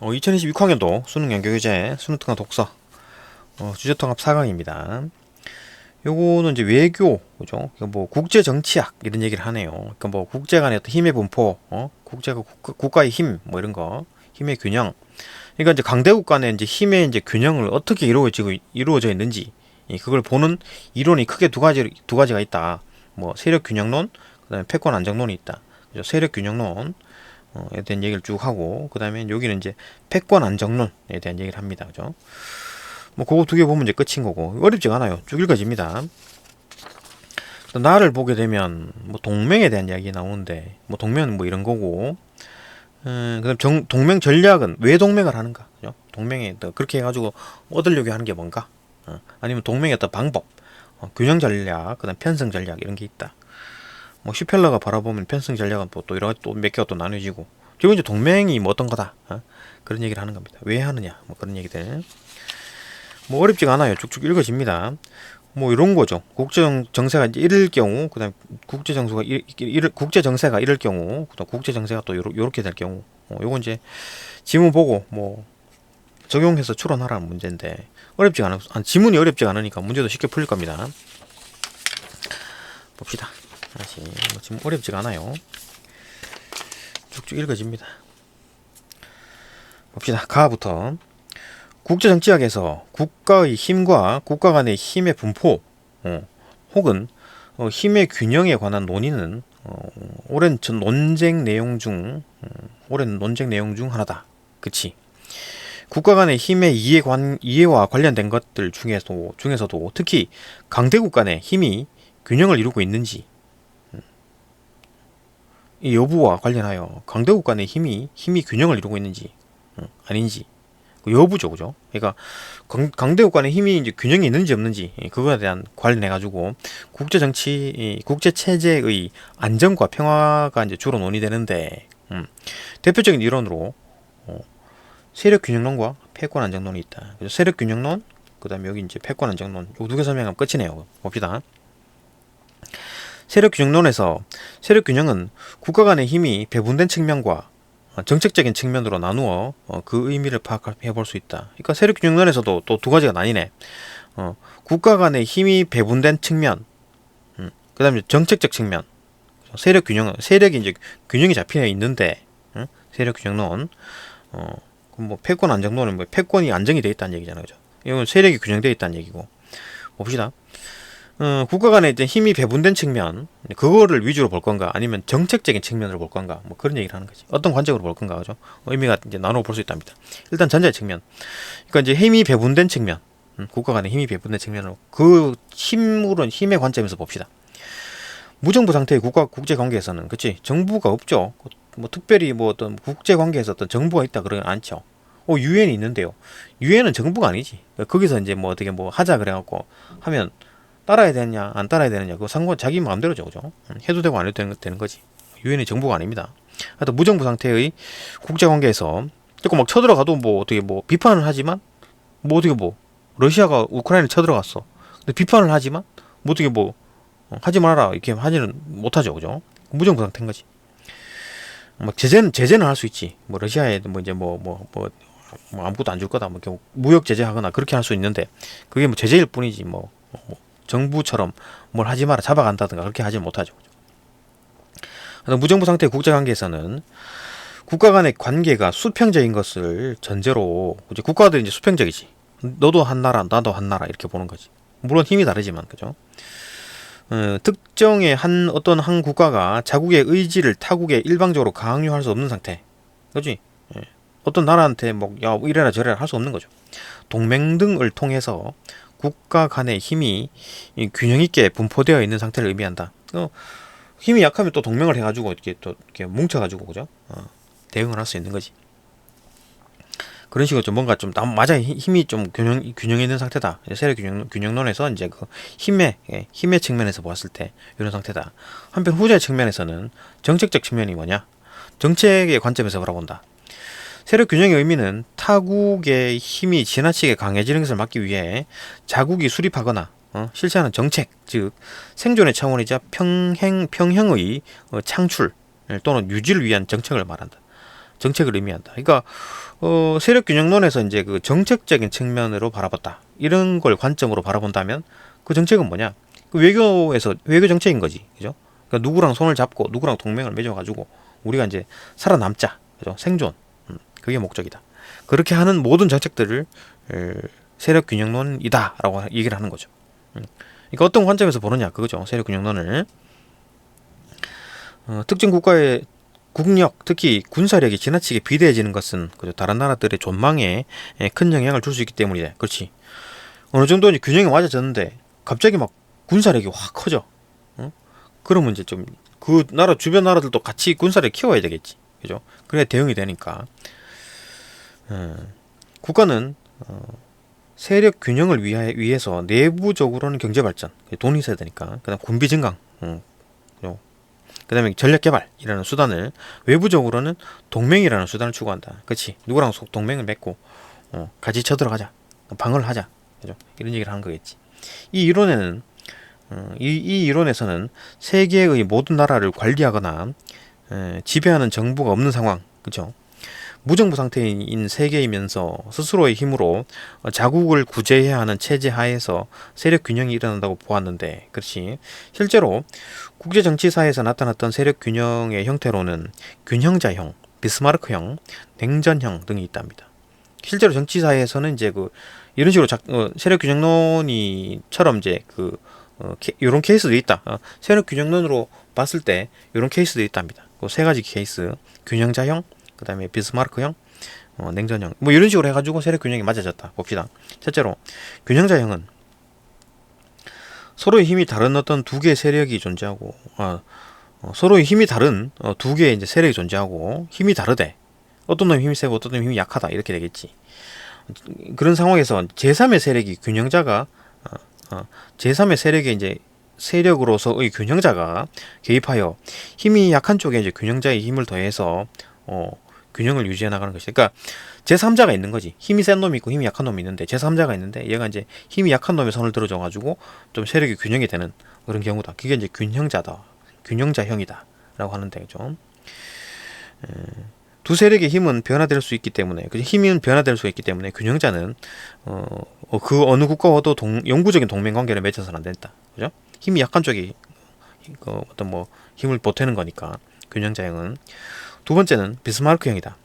2022 6학년도 수능 연계교재 수능특강 독서 주제통합 4강입니다. 요거는 이제 외교, 그죠? 뭐 국제 정치학 이런 얘기를 하네요. 그러니까 뭐 국제 간의 어떤 힘의 분포, 국제가 국가의 힘, 뭐 이런 거, 힘의 균형. 그러니까 이제 강대국 간의 이제 힘의 이제 균형을 어떻게 이루어져 있는지, 그걸 보는 이론이 크게 두 가지가 있다. 뭐 세력 균형론, 그다음에 패권 안정론이 있다. 그죠? 세력 균형론. 에 대한 얘기를 쭉 하고, 그 다음에 여기는 이제 패권 안정론에 대한 얘기를 합니다. 그죠? 뭐 그거 두 개 보면 이제 끝인 거고, 어렵지가 않아요. 쭉 읽어집니다. 나를 보게 되면 뭐 동맹에 대한 이야기 나오는데, 뭐 동맹은 뭐 이런 거고, 그다음 동맹 전략은 왜 동맹을 하는가? 그죠? 동맹에 그렇게 해가지고 얻으려고 하는 게 뭔가? 아니면 동맹의 어떤 방법, 균형 전략, 그다음 편성 전략 이런 게 있다. 뭐 슈펠러가 바라보면 편성 전략은 또 여러 가지 또 몇 개가 또 나눠지고, 결국 이제 동맹이 뭐 어떤 거다, 그런 얘기를 하는 겁니다. 왜 하느냐, 뭐 그런 얘기들. 뭐 어렵지가 않아요. 쭉쭉 읽어집니다. 뭐 이런 거죠. 국제 정세가 이제 이럴 경우, 그다음 국제 정세가 이럴 경우, 그다음 국제 정세가 또 요렇게 될 경우, 요건 이제 지문 보고 뭐 적용해서 추론하라는 문제인데, 지문이 어렵지가 않으니까 문제도 쉽게 풀릴 겁니다. 봅시다. 다시 뭐 지금 어렵지가 않아요. 쭉쭉 읽어집니다. 봅시다. 가부터 국제정치학에서 국가의 힘과 국가 간의 힘의 분포, 혹은 힘의 균형에 관한 논의는 오랜 논쟁 내용 중 하나다. 그치? 국가 간의 힘의 이해와 관련된 것들 중에서도 특히 강대국 간의 힘이 균형을 이루고 있는지, 이 여부와 관련하여 강대국 간의 힘이 균형을 이루고 있는지 아닌지, 그 여부죠, 그죠? 그러니까 강대국 간의 힘이 이제 균형이 있는지 없는지, 그거에 대한 관련해 가지고 국제 정치, 국제 체제의 안정과 평화가 이제 주로 논의되는데, 대표적인 이론으로 세력 균형론과 패권 안정론이 있다. 그래서 세력 균형론, 그다음에 여기 이제 패권 안정론, 요 두 개 설명하면 끝이네요. 봅시다. 세력 균형론에서 세력 균형은 국가 간의 힘이 배분된 측면과 정책적인 측면으로 나누어 그 의미를 파악해 볼 수 있다. 그러니까 세력 균형론에서도 또 두 가지가 나뉘네. 국가 간의 힘이 배분된 측면, 그다음에 정책적 측면. 세력이 이제 균형이 잡혀 있는데, 세력 균형론, 그럼 뭐 패권 안정론은 뭐 패권이 안정이 돼 있다는 얘기잖아요, 그죠? 이건 세력이 균형되어 있다는 얘기고. 봅시다. 국가 간에 이제 힘이 배분된 측면, 그거를 위주로 볼 건가, 아니면 정책적인 측면으로 볼 건가, 뭐 그런 얘기를 하는 거지. 어떤 관점으로 볼 건가, 그죠? 의미가 이제 나눠 볼 수 있답니다. 일단 전자의 측면. 그러니까 이제 힘이 배분된 측면, 국가 간의 힘이 배분된 측면으로 그 힘의 관점에서 봅시다. 무정부 상태의 국제 관계에서는, 그치? 정부가 없죠. 뭐 특별히 뭐 어떤 국제 관계에서 어떤 정부가 있다 그러진 않죠. 유엔이 있는데요. 유엔은 정부가 아니지. 거기서 이제 뭐 어떻게 뭐 하자 그래갖고 하면 따라야 되느냐 안 따라야 되느냐, 그거 자기 마음대로죠, 그죠? 해도 되고 안 해도 되는 거지. 유엔이 정부가 아닙니다. 하여튼 무정부 상태의 국제관계에서 조금 막 쳐들어가도 뭐 어떻게 뭐 비판을 하지만, 뭐 어떻게 뭐 러시아가 우크라이나에 쳐들어갔어. 근데 비판을 하지만 뭐 어떻게 뭐 하지 말아라 이렇게 하지는 못하죠, 그죠? 무정부 상태인 거지. 뭐 제재는 할 수 있지. 뭐 러시아에 뭐 이제 뭐 아무것도 안 줄 거다, 뭐 무역 제재하거나 그렇게 할 수 있는데, 그게 뭐 제재일 뿐이지 뭐 정부처럼 뭘 하지 마라 잡아간다든가 그렇게 하지 못하죠. 무정부 상태의 국제관계에서는 국가 간의 관계가 수평적인 것을 전제로, 이제 국가들이 이제 수평적이지. 너도 한 나라, 나도 한 나라 이렇게 보는 거지. 물론 힘이 다르지만, 그죠? 특정의 어떤 한 국가가 자국의 의지를 타국에 일방적으로 강요할 수 없는 상태, 그지? 어떤 나라한테 뭐 야 이래라 저래라 할 수 없는 거죠. 동맹 등을 통해서 국가 간의 힘이 균형 있게 분포되어 있는 상태를 의미한다. 힘이 약하면 또 동맹을 해가지고 이렇게 뭉쳐가지고, 그죠? 대응을 할 수 있는 거지. 그런 식으로 좀 뭔가 좀 맞아 힘이 좀 균형 있는 상태다. 세력 균형론에서 이제 그 힘의 측면에서 보았을 때 이런 상태다. 한편 후자의 측면에서는 정책적 측면이 뭐냐? 정책의 관점에서 바라본다. 세력 균형의 의미는 타국의 힘이 지나치게 강해지는 것을 막기 위해 자국이 수립하거나 실시하는 정책, 즉 생존의 차원이자 평형의 창출 또는 유지를 위한 정책을 말한다. 정책을 의미한다. 그러니까 세력 균형론에서 이제 그 정책적인 측면으로 바라봤다. 이런 걸 관점으로 바라본다면 그 정책은 뭐냐? 그 외교에서 외교 정책인 거지, 그죠? 그러니까 누구랑 손을 잡고 누구랑 동맹을 맺어가지고 우리가 이제 살아남자, 그죠? 생존, 그게 목적이다. 그렇게 하는 모든 정책들을 세력 균형론이다라고 얘기를 하는 거죠. 그러니까 어떤 관점에서 보느냐 그거죠. 세력 균형론을 특정 국가의 국력, 특히 군사력이 지나치게 비대해지는 것은 그죠? 다른 나라들의 존망에 큰 영향을 줄 수 있기 때문이다. 그렇지. 어느 정도 이제 균형이 맞아졌는데 갑자기 막 군사력이 확 커져. 그러면 이제 좀 그 나라 주변 나라들도 같이 군사력 키워야 되겠지. 그죠? 그래야 대응이 되니까. 국가는 세력 균형을 위해서 내부적으로는 경제 발전, 돈이 있어야 되니까. 그다음 군비 증강, 그다음에 전략 개발이라는 수단을, 외부적으로는 동맹이라는 수단을 추구한다. 그렇지? 누구랑 동맹을 맺고 같이 쳐들어가자, 방어를 하자, 그죠? 이런 얘기를 하는 거겠지. 이 이론에는 이 이론에서는 세계의 모든 나라를 관리하거나 지배하는 정부가 없는 상황, 그죠? 무정부 상태인 세계이면서 스스로의 힘으로 자국을 구제해야 하는 체제 하에서 세력 균형이 일어난다고 보았는데, 그렇지. 실제로 국제 정치사에서 나타났던 세력 균형의 형태로는 균형자형, 비스마르크형, 냉전형 등이 있답니다. 실제로 정치사에서는 이제 이런 식으로 세력 균형론이처럼 이제 이런 케이스도 있다. 세력 균형론으로 봤을 때 이런 케이스도 있답니다. 그 세 가지 케이스: 균형자형, 그 다음에 비스마르크형, 냉전형, 뭐 이런 식으로 해가지고 세력 균형이 맞아졌다 봅시다. 첫째로 균형자형은 서로의 힘이 다른 어떤 두 개의 세력이 존재하고, 서로의 힘이 다른 두 개의 이제 세력이 존재하고 힘이 다르대. 어떤 놈이 힘이 세고 어떤 놈이 힘이 약하다, 이렇게 되겠지. 그런 상황에서 제3의 세력이 균형자가 제3의 세력의 이제 세력으로서의 균형자가 개입하여 힘이 약한 쪽에 이제 균형자의 힘을 더해서 균형을 유지해 나가는 것이. 그러니까 제3자가 있는 거지. 힘이 센 놈이 있고 힘이 약한 놈이 있는데, 제3자가 있는데 얘가 이제 힘이 약한 놈의 손을 들어줘 가지고 좀 세력이 균형이 되는 그런 경우다. 그게 이제 균형자다, 균형자형이다 라고 하는데, 그죠? 두 세력의 힘은 변화될 수 있기 때문에, 힘은 변화될 수 있기 때문에 균형자는 그 어느 국가와도 영구적인 동맹 관계를 맺어서는 안 된다, 그죠? 힘이 약한 쪽이 어떤 힘을 보태는 거니까 균형자형은. 두 번째는 비스마르크형이다.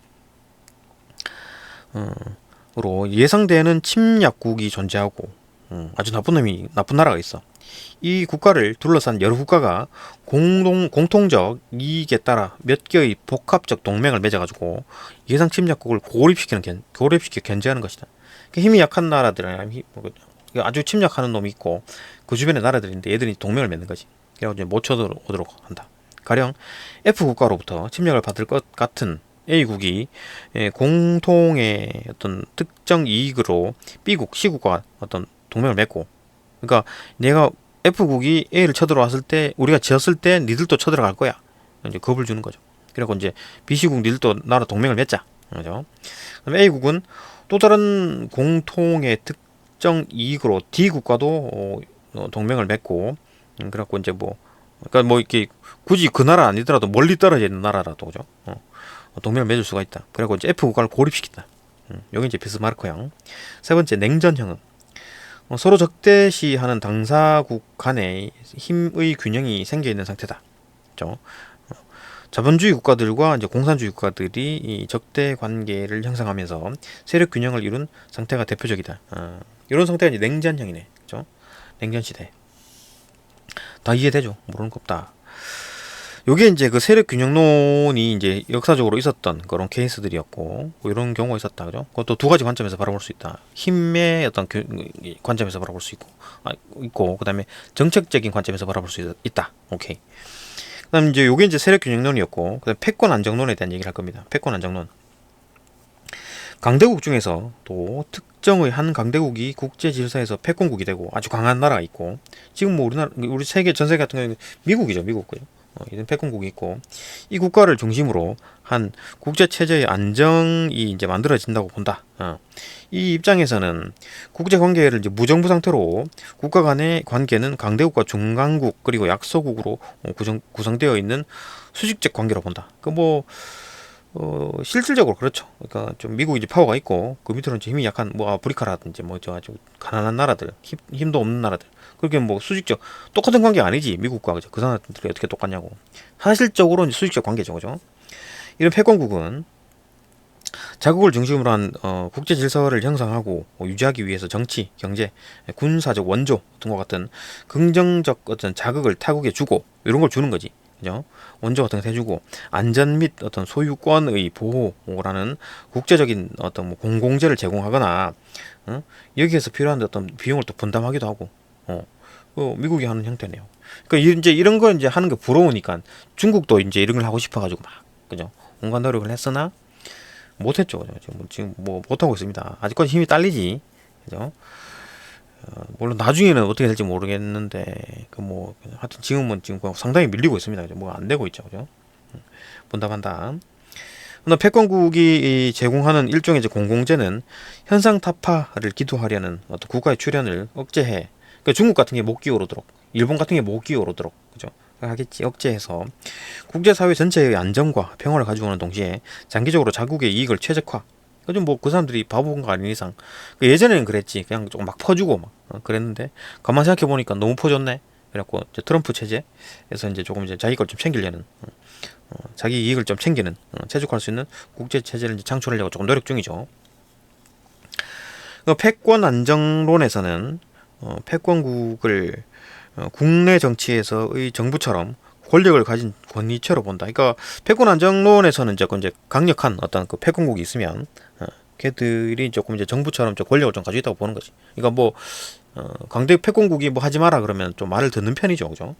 으로 예상되는 침략국이 존재하고 아주 나쁜 나라가 있어. 이 국가를 둘러싼 여러 국가가 공통적 이익에 따라 몇 개의 복합적 동맹을 맺어가지고 예상 침략국을 고립시켜 견제하는 것이다. 힘이 약한 나라들, 아주 침략하는 놈이 있고 그 주변의 나라들인데 얘들이 동맹을 맺는 거지. 그래가지고 못 쳐들어오도록 한다. 가령 F국가로부터 침략을 받을 것 같은 A국이 공통의 어떤 특정 이익으로 B국, C국과 어떤 동맹을 맺고, 그러니까 내가 F국이 A를 쳐들어왔을 때, 우리가 지었을 때 니들도 쳐들어갈 거야, 이제 겁을 주는 거죠. 그래갖고 이제 B, C국 니들도 나랑 동맹을 맺자, 그죠? 그럼 A국은 또 다른 공통의 특정 이익으로 D국과도 동맹을 맺고, 그래갖고 이제 그러니까 이렇게 굳이 그 나라 아니더라도 멀리 떨어져 있는 나라라도, 그죠? 동맹을 맺을 수가 있다. 그리고 이제 F 국가를 고립시킨다. 여기 이제 비스마르크형. 세 번째, 냉전형은 서로 적대시하는 당사국 간의 힘의 균형이 생겨 있는 상태다. 그죠? 자본주의 국가들과 이제 공산주의 국가들이 이 적대 관계를 형성하면서 세력 균형을 이룬 상태가 대표적이다. 이런 상태가 이제 냉전형이네. 그죠? 냉전 시대. 다 이해되죠? 모르는 거 없다. 요게 이제 그 세력 균형론이 이제 역사적으로 있었던 그런 케이스들이었고, 이런 경우가 있었다, 그죠? 그것도 두 가지 관점에서 바라볼 수 있다. 힘의 어떤 관점에서 바라볼 수 있고, 그 다음에 정책적인 관점에서 바라볼 수 있다. 오케이. 그 다음 이제 요게 이제 세력 균형론이었고, 그 다음 패권 안정론에 대한 얘기를 할 겁니다. 패권 안정론. 강대국 중에서 또 특정의 한 강대국이 국제 질서에서 패권국이 되고 아주 강한 나라가 있고, 지금 우리 전 세계 같은 경우는 미국이죠, 미국. 그죠? 이런 패권국이 있고, 이 국가를 중심으로 한 국제 체제의 안정이 이제 만들어진다고 본다. 이 입장에서는 국제 관계를 이제 무정부 상태로 국가 간의 관계는 강대국과 중강국 그리고 약소국으로 구성되어 있는 수직적 관계로 본다. 실질적으로 그렇죠. 그러니까 좀 미국이 이제 파워가 있고 그 밑으로는 이제 힘이 약한 뭐 아프리카라든지 뭐 저 아주 가난한 나라들, 힘도 없는 나라들. 그렇게 뭐 수직적 똑같은 관계 아니지 미국과 그죠? 그 사람들이 어떻게 똑같냐고. 사실적으로 이제 수직적 관계죠, 그죠? 이런 패권국은 자국을 중심으로 한 국제 질서를 형성하고 유지하기 위해서 정치, 경제, 군사적 원조 등과 같은 긍정적 어떤 자극을 타국에 주고 이런 걸 주는 거지. 그죠? 원조 같은 거 해주고 안전 및 어떤 소유권의 보호라는 국제적인 어떤 뭐 공공재를 제공하거나 여기에서 필요한 어떤 비용을 또 분담하기도 하고 미국이 하는 형태네요. 그러니까 이제 이런 거 이제 하는 게 부러우니까 중국도 이제 이런 걸 하고 싶어가지고 막 그죠? 온갖 노력을 했으나 못했죠. 그죠? 지금 뭐 못하고 있습니다. 아직까지 힘이 딸리지. 그죠? 물론 나중에는 어떻게 될지 모르겠는데, 하여튼 지금은 지금 상당히 밀리고 있습니다. 그죠? 뭐 안 되고 있죠. 그죠? 분담한다. 그러나 패권국이 제공하는 일종의 이제 공공재는 현상 타파를 기도하려는 어떤 국가의 출현을 억제해. 그러니까 중국 같은 게 못 기어오르도록, 일본 같은 게 못 기어오르도록, 그죠? 하겠지. 억제해서 국제사회 전체의 안정과 평화를 가져오는 동시에 장기적으로 자국의 이익을 최적화. 요즘 뭐 그 사람들이 바보인 거 아닌 이상 예전에는 그랬지. 그냥 조금 막 퍼주고 막 그랬는데 가만 생각해 보니까 너무 퍼줬네. 그래갖고 이제 트럼프 체제에서 이제 조금 이제 자기 걸 좀 챙기려는 자기 이익을 좀 챙기는 최적화할 수 있는 국제 체제를 이제 창출하려고 조금 노력 중이죠. 패권 안정론에서는 패권국을 국내 정치에서의 정부처럼 권력을 가진 권위체로 본다. 그러니까 패권 안정론에서는 이제 강력한 어떤 그 패권국이 있으면 걔들이 조금 이제 정부처럼 좀 권력을 좀 가지고 있다고 보는 거지. 그러니까 뭐 강대 패권국이 뭐 하지 마라 그러면 좀 말을 듣는 편이죠, 그죠?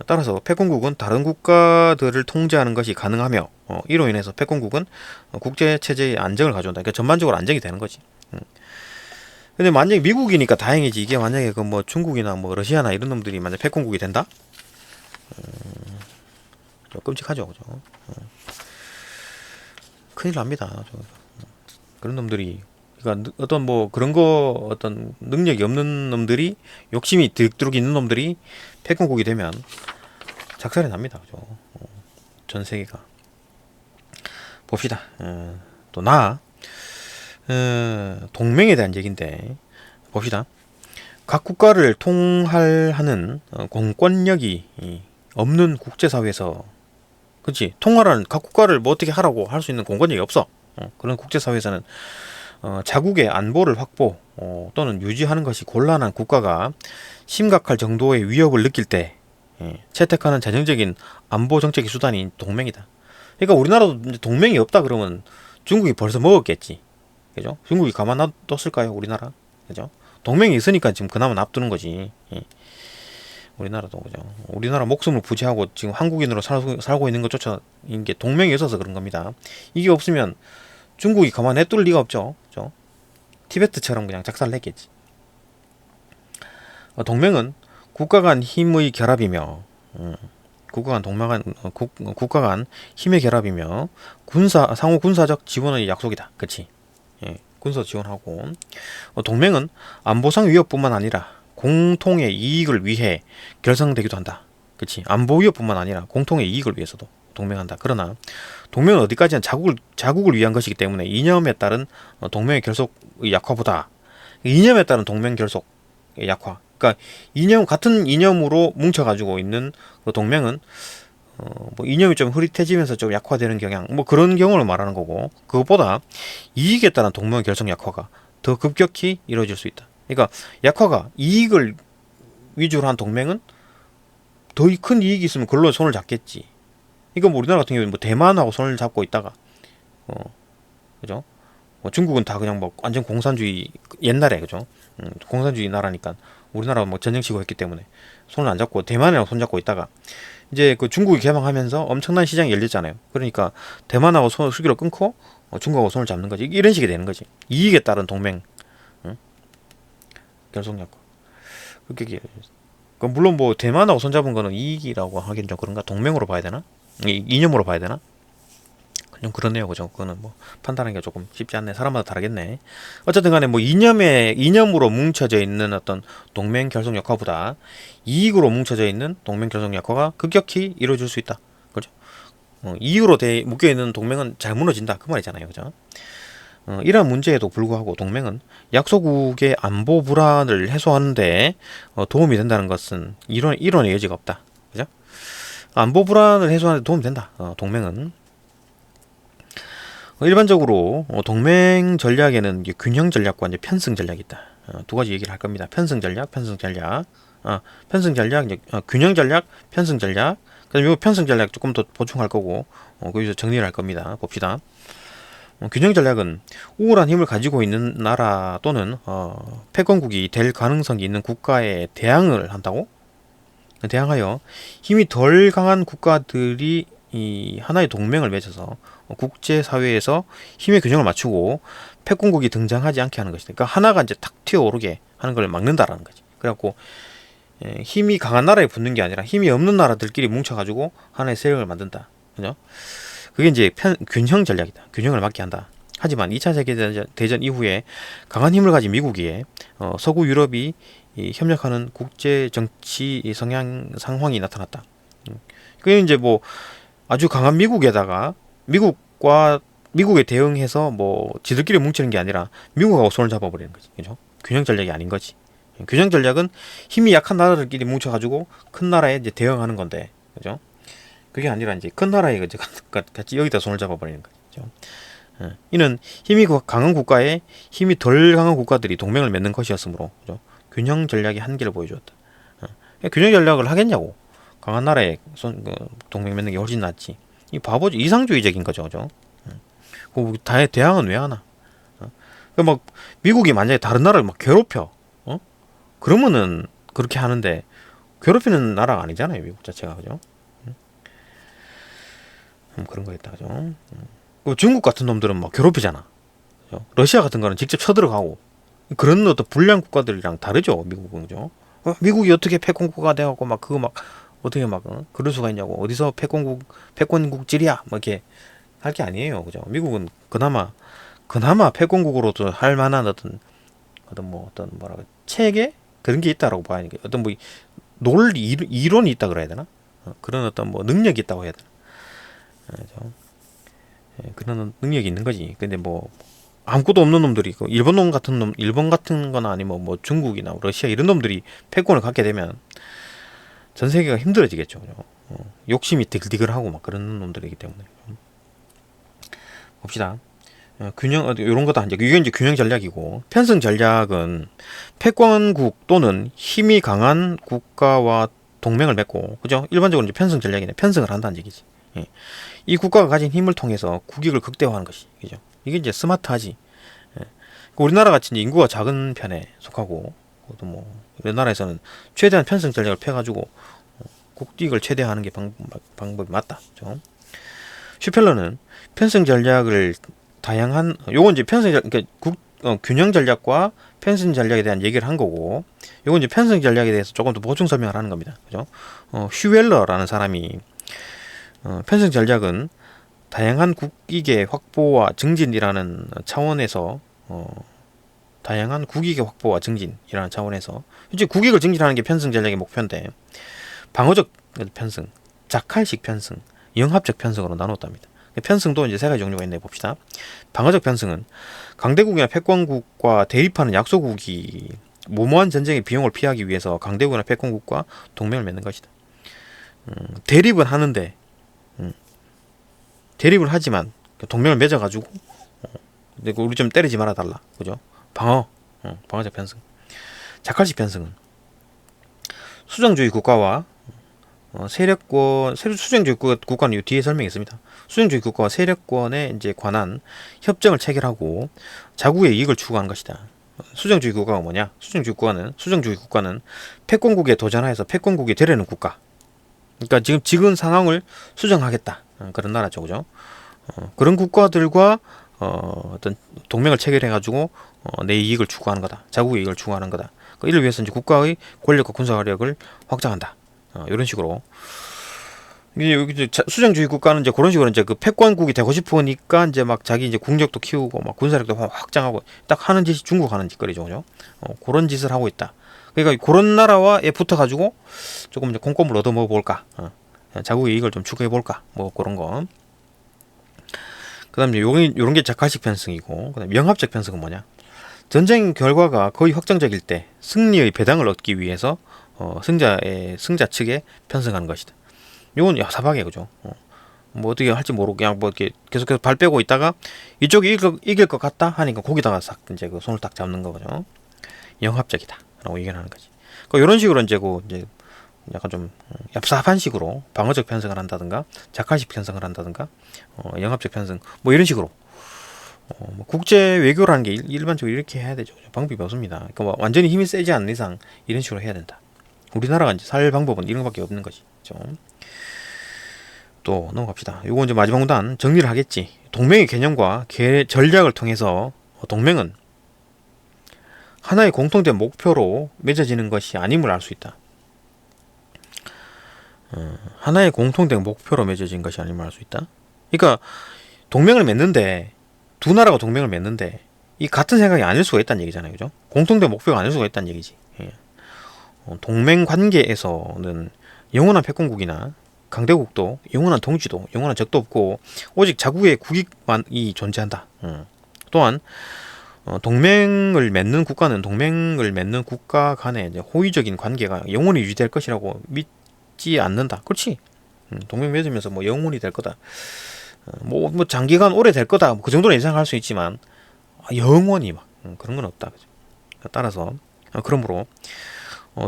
따라서 패권국은 다른 국가들을 통제하는 것이 가능하며 이로 인해서 패권국은 국제 체제의 안정을 가져온다. 그러니까 전반적으로 안정이 되는 거지. 근데 만약에 미국이니까 다행이지. 이게 만약에 그 뭐 중국이나 뭐 러시아나 이런 놈들이 만약 패권국이 된다? 좀 끔찍하죠, 그죠? 큰일 납니다. 그런 놈들이, 그러니까 어떤 뭐 그런 거 어떤 능력이 없는 놈들이 욕심이 득득 있는 놈들이 패권국이 되면 작살이 납니다, 그죠? 전 세계가 봅시다. 동맹에 대한 얘기인데 봅시다. 각 국가를 통할하는 공권력이 없는 국제사회에서, 그렇지? 통할하는 각 국가를 뭐 어떻게 하라고 할 수 있는 공권력이 없어. 그런 국제사회에서는 자국의 안보를 확보 또는 유지하는 것이 곤란한 국가가 심각할 정도의 위협을 느낄 때 채택하는 재정적인 안보 정책의 수단이 동맹이다. 그러니까 우리나라도 이제 동맹이 없다 그러면 중국이 벌써 먹었겠지. 그죠? 중국이 가만 놔뒀을까요, 우리나라? 그죠? 동맹이 있으니까 지금 그나마 놔두는 거지. 우리나라도, 그죠? 우리나라 목숨을 부지하고 지금 한국인으로 살고 있는 것조차 이게 동맹이 있어서 그런 겁니다. 이게 없으면 중국이 가만 냅둘 리가 없죠. 그죠? 티베트처럼 그냥 작살냈겠지. 동맹은 국가 간 힘의 결합이며, 국가 간 힘의 결합이며, 상호 군사적 지원의 약속이다. 그치? 군사 지원하고, 동맹은 안보상 위협뿐만 아니라 공통의 이익을 위해 결성되기도 한다. 그치? 안보 위협뿐만 아니라 공통의 이익을 위해서도 동맹한다. 그러나 동맹은 어디까지나 자국을 위한 것이기 때문에 이념에 따른 동맹의 결속의 약화보다 이념에 따른 동맹 결속의 약화. 그러니까 같은 이념으로 뭉쳐가지고 있는 그 동맹은 뭐 이념이 좀 흐릿해지면서 좀 약화되는 경향, 뭐 그런 경우를 말하는 거고, 그것보다 이익에 따른 동맹 결속 약화가 더 급격히 이루어질 수 있다. 그러니까 약화가 이익을 위주로 한 동맹은 더 큰 이익이 있으면 그걸로 손을 잡겠지. 이거 뭐 우리나라 같은 경우는 뭐 대만하고 손을 잡고 있다가 그죠? 뭐 중국은 다 그냥 뭐 완전 공산주의 옛날에, 그죠? 공산주의 나라니까 우리나라가 뭐 전쟁 치고 했기 때문에 손을 안 잡고 대만이랑 손 잡고 있다가 이제 그 중국이 개방하면서 엄청난 시장이 열렸잖아요. 그러니까 대만하고 수기를 끊고 중국하고 손을 잡는 거지. 이런 식이 되는 거지. 이익에 따른 동맹 결속약화. 그게 물론 뭐 대만하고 손 잡은 거는 이익이라고 하긴 좀 그런가? 동맹으로 봐야 되나? 이념으로 봐야 되나? 좀 그러네요, 그죠? 그거는 뭐 판단하기가 조금 쉽지 않네. 사람마다 다르겠네. 어쨌든 간에 뭐 이념으로 뭉쳐져 있는 어떤 동맹 결속 약화보다 이익으로 뭉쳐져 있는 동맹 결속 약화가 급격히 이루어질 수 있다. 그죠? 이유로 묶여 있는 동맹은 잘 무너진다 그 말이잖아요, 그죠? 이러한 문제에도 불구하고 동맹은 약소국의 안보 불안을 해소하는데 도움이 된다는 것은 이론의 여지가 없다, 그죠? 안보 불안을 해소하는 데 도움이 된다. 동맹은 일반적으로 동맹 전략에는 이제 균형 전략과 이제 편승 전략이 있다. 두 가지 얘기를 할 겁니다. 편승 전략, 편승 전략. 편승 전략, 이제 균형 전략, 편승 전략. 그다음에 이 편승 전략 조금 더 보충할 거고 거기서 정리를 할 겁니다. 봅시다. 균형 전략은 우월한 힘을 가지고 있는 나라 또는 패권국이 될 가능성이 있는 국가에 대항을 한다고? 대항하여 힘이 덜 강한 국가들이 이 하나의 동맹을 맺어서 국제사회에서 힘의 균형을 맞추고 패권국이 등장하지 않게 하는 것이다. 그러니까 하나가 이제 탁 튀어오르게 하는 걸 막는다라는 거지. 그래갖고 힘이 강한 나라에 붙는 게 아니라 힘이 없는 나라들끼리 뭉쳐가지고 하나의 세력을 만든다. 그죠? 그게 이제 균형 전략이다. 균형을 맞게 한다. 하지만 2차 세계대전 이후에 강한 힘을 가진 미국이 서구 유럽이 협력하는 국제 정치 상황이 나타났다. 그게 이제 뭐 아주 강한 미국에다가 미국에 대응해서 뭐 지들끼리 뭉치는 게 아니라 미국하고 손을 잡아버리는 거지. 그죠? 균형 전략이 아닌 거지. 균형 전략은 힘이 약한 나라들끼리 뭉쳐가지고 큰 나라에 이제 대응하는 건데, 그죠? 그게 아니라 이제 큰 나라에 이제 같이 여기다 손을 잡아버리는 거죠. 이는 힘이 강한 국가에 힘이 덜 강한 국가들이 동맹을 맺는 것이었으므로, 그죠? 균형 전략의 한계를 보여주었다. 균형 전략을 하겠냐고. 강한 나라에 동맹 맺는 게 훨씬 낫지. 이 바보지, 이상주의적인 거죠, 그죠? 대항은 왜 하나? 그러니까 막 미국이 만약에 다른 나라를 막 괴롭혀, 그러면은 그렇게 하는데 괴롭히는 나라가 아니잖아요, 미국 자체가, 그죠? 그런 거였다, 그죠? 중국 같은 놈들은 막 괴롭히잖아. 그죠? 러시아 같은 거는 직접 쳐들어가고 그런 어떤 불량 국가들이랑 다르죠, 미국은, 그죠? 미국이 어떻게 패권국가 돼갖고 막 그거 막 어떻게 막 그럴 수가 있냐고, 어디서 패권국질이야, 뭐 이렇게 할 게 아니에요, 그죠? 미국은 그나마 패권국으로도 할 만한 어떤 뭐라고 체계 그런 게 있다라고 봐야 하니까 어떤 뭐 이론이 있다 그래야 되나? 그런 어떤 뭐 능력이 있다고 해야 되나? 그죠? 그런 능력이 있는 거지. 근데 뭐 아무것도 없는 놈들이 일본 같은 거나 아니면 뭐 중국이나 러시아 이런 놈들이 패권을 갖게 되면 전 세계가 힘들어지겠죠. 욕심이 디글디글하고 막 그런 놈들이기 때문에. 봅시다. 균형, 요런 거다. 이게 이제 균형 전략이고, 편승 전략은 패권국 또는 힘이 강한 국가와 동맹을 맺고, 그죠? 일반적으로 이제 편승 전략이네. 편승을 한다는 얘기지. 이 국가가 가진 힘을 통해서 국익을 극대화하는 것이, 그죠? 이게 이제 스마트하지. 우리나라 같이 이제 인구가 작은 편에 속하고, 또 뭐, 우리나라에서는 최대한 편승 전략을 펴가지고, 국익을 최대화하는 게 방법이 맞다. 그죠? 슈펠러는 편승 전략을 다양한, 요건 이제 편승 전략, 그러니까 균형 전략과 편승 전략에 대한 얘기를 한 거고, 요건 이제 편승 전략에 대해서 조금 더 보충 설명을 하는 겁니다. 그죠? 슈웰러라는 사람이, 편승 전략은 다양한 국익의 확보와 증진이라는 차원에서, 다양한 국익의 확보와 증진이라는 차원에서, 이제 국익을 증진하는 게 편승 전략의 목표인데, 방어적 편승, 작할식 편승, 영합적 편승으로 나눴답니다. 편승도 이제 세 가지 종류가 있네, 봅시다. 방어적 편승은 강대국이나 패권국과 대립하는 약소국이 무모한 전쟁의 비용을 피하기 위해서 강대국이나 패권국과 동맹을 맺는 것이다. 대립은 하는데, 대립을 하지만 동맹을 맺어가지고 우리 좀 때리지 말아 달라, 그죠? 방어적 편승. 작할식 편승은 수정주의 국가와 수정주의 국가는 이 뒤에 설명했습니다. 수정주의 국가와 세력권에 이제 관한 협정을 체결하고 자국의 이익을 추구하는 것이다. 수정주의 국가가 뭐냐? 수정주의 국가는 패권국에 도전하여서 패권국이 되려는 국가. 그러니까 지금 상황을 수정하겠다. 그런 나라죠, 그죠? 그런 국가들과 어떤 동맹을 체결해가지고 내 이익을 추구하는 거다. 자국의 이익을 추구하는 거다. 이를 위해서 이제 국가의 권력과 군사력을 확장한다. 이런 식으로. 이제 여기 수정주의 국가는 이제 그런 식으로 이제 그 패권국이 되고 싶으니까 이제 막 자기 이제 국력도 키우고 막 군사력도 확장하고 딱 하는 짓이 중국 하는 짓거리죠, 그죠? 그런 짓을 하고 있다. 그러니까 그런 나라와에 붙어가지고 조금 이제 콩고물 얻어 먹어볼까. 자국의 이익을 좀 추구해 볼까, 뭐 그런 거. 그다음에 요런 게 적할식 편승이고, 그다음 영합적 편승은 뭐냐? 전쟁 결과가 거의 확정적일 때 승리의 배당을 얻기 위해서 승자 측에 편승하는 것이다. 이건 야사박이에요, 그죠? 뭐 어떻게 할지 모르고 그냥 뭐 이렇게 계속해서 발 빼고 있다가 이쪽이 이길 것 같다 하니까 거기다가 싹 이제 그 손을 딱 잡는 거죠. 영합적이다라고 얘기를 하는 거지. 그러니까 이런 식으로 이제 약간 좀 얍삽한 식으로 방어적 편승을 한다든가 작할식 편승을 한다든가 영합적 편승 뭐 이런 식으로 뭐 국제 외교라는 게 일반적으로 이렇게 해야 되죠. 방법이 없습니다. 그러니까 뭐 완전히 힘이 세지 않는 이상 이런 식으로 해야 된다. 우리나라가 이제 살 방법은 이런 것밖에 없는 거지. 그렇죠? 또 넘어갑시다. 요거 이제 마지막 문단 정리를 하겠지. 동맹의 개념과 전략을 통해서 동맹은 하나의 공통된 목표로 맺어지는 것이 아님을 알 수 있다. 하나의 공통된 목표로 맺어진 것이 아님을 알 수 있다. 그러니까 동맹을 맺는데 두 나라가 동맹을 맺는데 이 같은 생각이 아닐 수가 있다는 얘기잖아요, 그죠? 공통된 목표가 아닐 수가 있다는 얘기지. 예. 동맹 관계에서는 영원한 패권국이나 강대국도 영원한 동지도 영원한 적도 없고 오직 자국의 국익만이 존재한다. 또한 동맹을 맺는 국가는 동맹을 맺는 국가 간의 이제 호의적인 관계가 영원히 유지될 것이라고 믿지 않는다. 그렇지? 동맹 맺으면서 뭐 영원히 될 거다. 뭐 장기간 오래 될 거다. 그 정도는 예상할 수 있지만 영원히 막 그런 건 없다. 그죠? 따라서 그러므로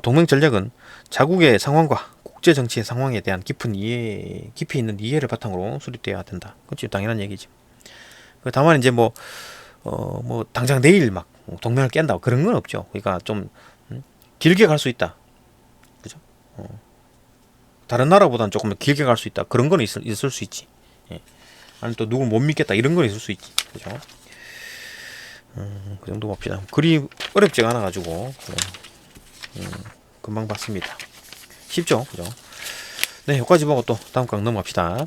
동맹 전략은 자국의 상황과 국제 정치의 상황에 대한 깊이 있는 이해를 바탕으로 수립되어야 된다. 그렇지? 당연한 얘기지. 다만 이제 뭐 당장 내일 막 동맹을 깬다 그런 건 없죠. 그러니까 좀 길게 갈 수 있다. 그죠? 다른 나라보다는 조금 길게 갈 수 있다. 그런 건 있을 수 있지. 예. 아니 또 누굴 못 믿겠다 이런 건 있을 수 있지. 그죠? 그 정도 봅시다. 그리 어렵지가 않아 가지고 금방 봤습니다. 쉽죠? 그죠? 네, 여기까지 보고 또 다음 강 넘어갑시다.